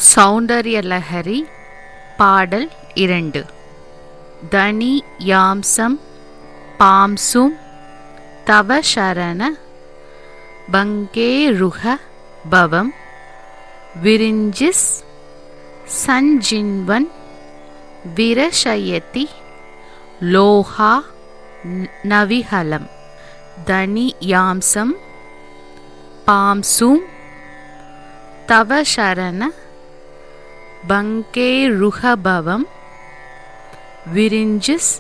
சௌந்தர்யலஹரி பாடல் 2. தனி யாம்சம் பாம்சும் தவ சரண பங்கேருஹ பவம் விரிஞ்சிஸ் சஞ்சின்வன் விரஷயதி லோஹா நவிஹலம். தனி யாம்சம் பாம்சும் தவ சரண பங்கேருஹபவம் விரிஞ்சிஸ்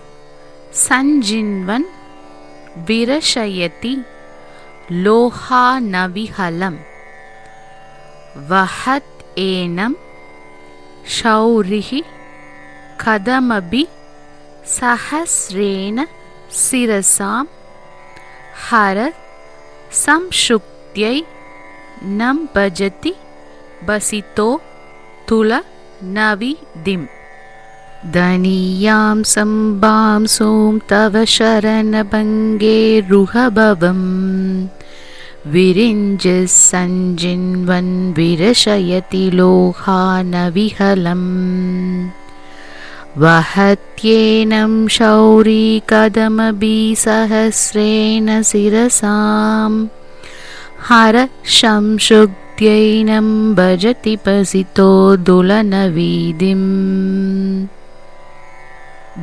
சஞ்சின்வன் விரஷயதி லோஹா நவிஹலம். வஹத் ஏனம் ஷௌரிஹி கதமபி சஹஸ்ரேன சிரசாம் ஹர சம்ஷுக்த்யை நம் பஜதி பசிதோ துல நவிதிம். தனியாம் சம்பாம் சோம் தவ சரண பங்கேருஹபவம் விரிஞ்சிஸ் சஞ்சின்வன் விரஷயதி லோஹா நவிஹலம். வஹத்யேனம் ஷௌரி கதமபி சஹஸ்ரேன சிரசாம் ஹர சம்ஷுக்த்யைனம் பஜதி பசிதோ துலநவீதிம்.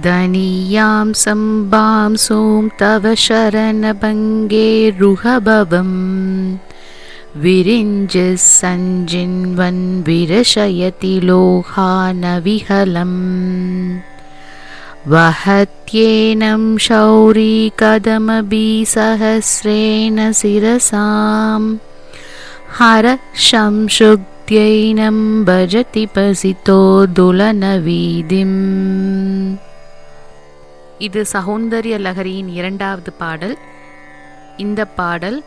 தனியாம் சம்பாம் சோம் தவ சரண பங்கேருஹபவம் விரிஞ்சிஸ் சஞ்சின்வன் விரஷயதி லோஹா நவிஹலம். வஹத்யேனம் ஷௌரி கதமபி சஹஸ்ரேன சிரசாம் ஹர சம்ஷுக்த்யைனம் பஜதி பசிதோ துலநவீதிம். இது சௌந்தர்யலஹரியின் 2வது பாடல். இந்த பாடல்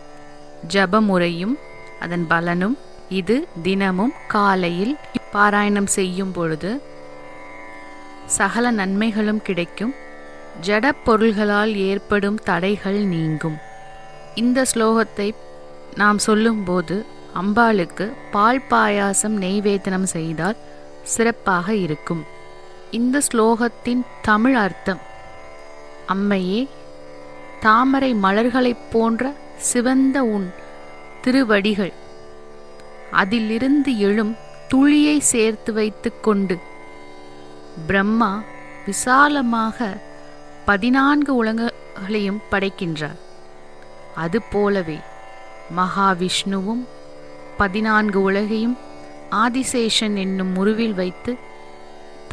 ஜபமுறையும் அதன் பலனும். இது தினமும் காலையில் பாராயணம் செய்யும் பொழுது சகல நன்மைகளும் கிடைக்கும். ஜட பொருள்களால் ஏற்படும் தடைகள் நீங்கும். இந்த ஸ்லோகத்தை நாம் சொல்லும்போது அம்பாளுக்கு பால் பாயாசம் நெய்வேதனம் செய்தால் சிறப்பாக இருக்கும். இந்த ஸ்லோகத்தின் தமிழ் அர்த்தம்: அம்மையே, தாமரை மலர்களைப் போன்ற சிவந்த உன் திருவடிகள், அதிலிருந்து எழும் துளியை சேர்த்து வைத்து கொண்டு பிரம்மா விசாலமாக 14 உலகங்களையும் படைக்கின்றார். அதுபோலவே மகாவிஷ்ணுவும் 14 உலகையும் ஆதிசேஷன் என்னும் முருவில் வைத்து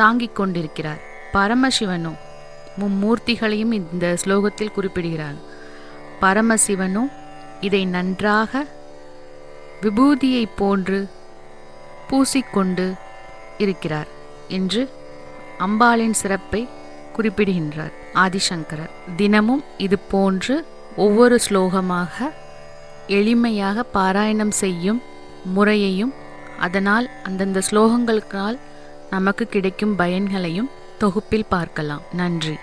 தாங்கிக் கொண்டிருக்கிறார். பரமசிவனும் மும்மூர்த்திகளையும் இந்த ஸ்லோகத்தில் குறிப்பிடுகிறார். பரமசிவனும் இதை நன்றாக விபூதியை போன்று பூசிக்கொண்டு இருக்கிறார் என்று அம்பாளின் சிறப்பை குறிப்பிடுகின்றார் ஆதிசங்கரர். தினமும் இது போன்று ஒவ்வொரு ஸ்லோகமாக எளிமையாக பாராயணம் செய்யும் முறையையும் அதனால் அந்தந்த ஸ்லோகங்களுக்கால் நமக்கு கிடைக்கும் பயன்களையும் தொகுப்பில் பார்க்கலாம். நன்றி.